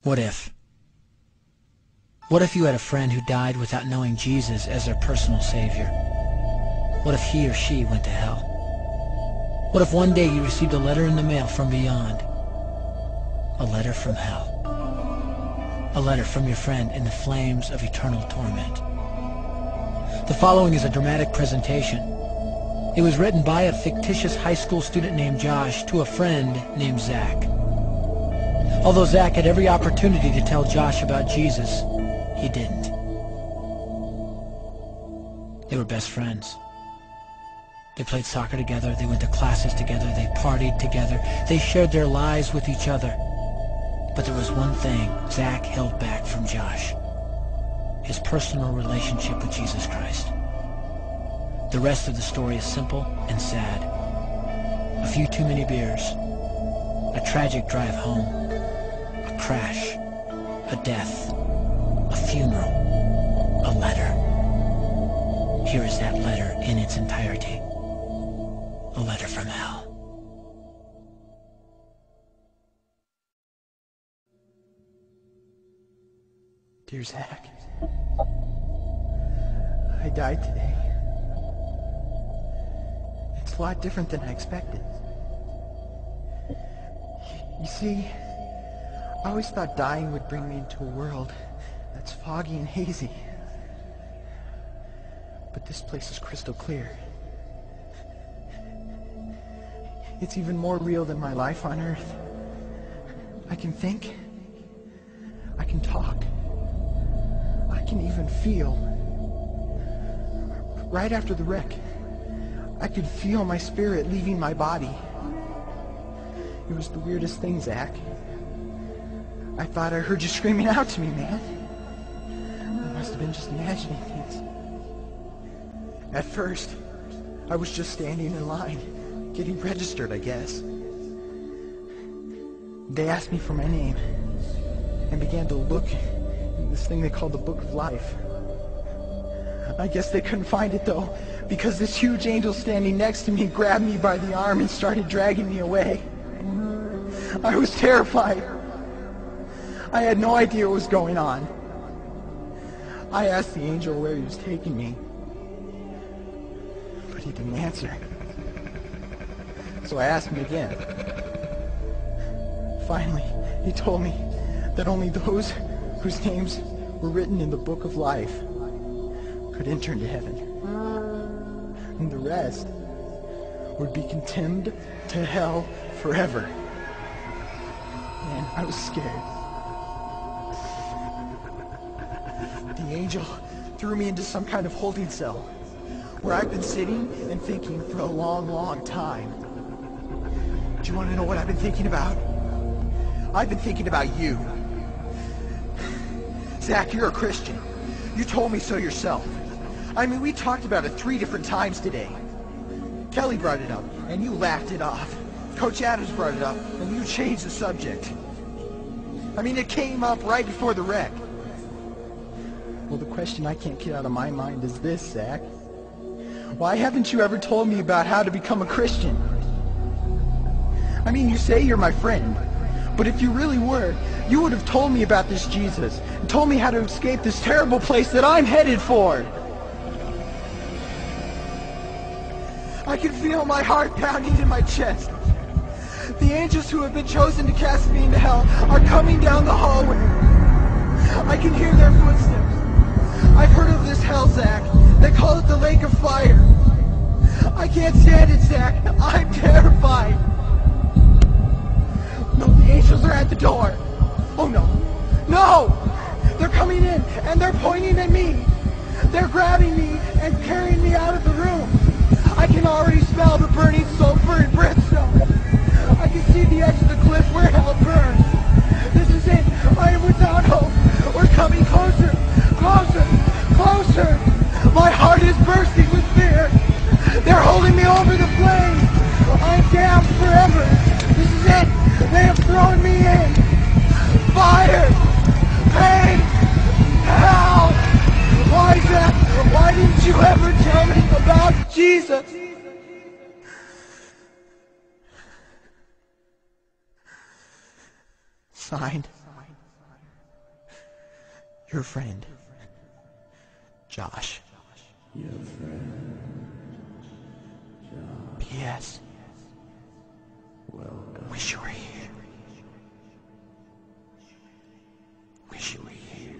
What if? What if you had a friend who died without knowing Jesus as their personal Savior? What if he or she went to hell? What if one day you received a letter in the mail from beyond? A letter from hell. A letter from your friend in the flames of eternal torment. The following is a dramatic presentation. It was written by a fictitious high school student named Josh to a friend named Zach. Although Zach had every opportunity to tell Josh about Jesus, he didn't. They were best friends. They played soccer together, they went to classes together, they partied together, they shared their lives with each other. But there was one thing Zach held back from Josh: his personal relationship with Jesus Christ. The rest of the story is simple and sad. A few too many beers, a tragic drive home, a crash, a death, a funeral, a letter. Here is that letter in its entirety. A letter from hell. Dear Zach, I died today. It's a lot different than I expected. You see, I always thought dying would bring me into a world that's foggy and hazy. But this place is crystal clear. It's even more real than my life on Earth. I can think. I can talk. I can even feel. Right after the wreck, I could feel my spirit leaving my body. It was the weirdest thing, Zach. I thought I heard you screaming out to me, man. I must have been just imagining things. At first, I was just standing in line, getting registered, I guess. They asked me for my name and began to look in this thing they called the Book of Life. I guess they couldn't find it, though, because this huge angel standing next to me grabbed me by the arm and started dragging me away. I was terrified. I had no idea what was going on. I asked the angel where he was taking me, but he didn't answer. So I asked him again. Finally, he told me that only those whose names were written in the Book of Life could enter into heaven. And the rest would be condemned to hell forever. Man, I was scared. The angel threw me into some kind of holding cell where I've been sitting and thinking for a long, long time. Do you want to know what I've been thinking about? I've been thinking about you. Zach, you're a Christian. You told me so yourself. I mean, we talked about it 3 different times today. Kelly brought it up, and you laughed it off. Coach Adams brought it up, and you changed the subject. I mean, it came up right before the wreck. Well, the question I can't get out of my mind is this, Zach. Why haven't you ever told me about how to become a Christian? I mean, you say you're my friend, but if you really were, you would have told me about this Jesus and told me how to escape this terrible place that I'm headed for. I can feel my heart pounding in my chest. The angels who have been chosen to cast me into hell are coming down the hallway. I can hear their footsteps. I've heard of this hell, Zach. They call it the lake of fire. I can't stand it, Zach. I'm terrified. No, the angels are at the door. Oh, no. No! They're coming in, and they're pointing at me. They're grabbing me and carrying me out of the room. I can already smell the burning sulfur and brimstone. I can see the edge of the cliff where hell burns. This is it. I am without hope. We're coming closer, closer, closer. My heart is bursting with fear. They're holding me over the flames. I'm damned forever. This is it. They have thrown me in. Fire! Pain! Hell! Why, Zach? Why didn't you ever tell me about Jesus? Signed, Your friend, Josh. Your friend, Josh. P.S. Welcome. Wish you were here. Wish you were here.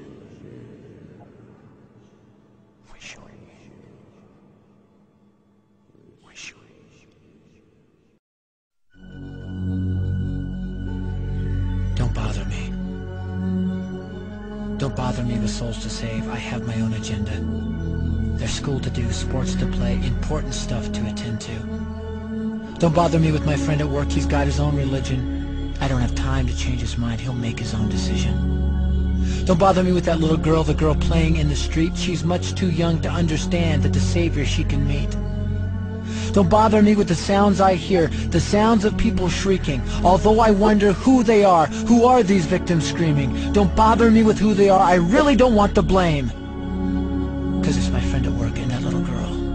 Wish you were here. Wish you were here. Don't bother me. Don't bother me with souls to save. I have my own agenda. There's school to do, sports to play, important stuff to attend to. Don't bother me with my friend at work. He's got his own religion. I don't have time to change his mind. He'll make his own decision. Don't bother me with that little girl, the girl playing in the street. She's much too young to understand that the savior she can meet. Don't bother me with the sounds I hear, the sounds of people shrieking, although I wonder who they are. Who are these victims screaming? Don't bother me with who they are. I really don't want the blame. 'Cause it's my friend at work and that little girl.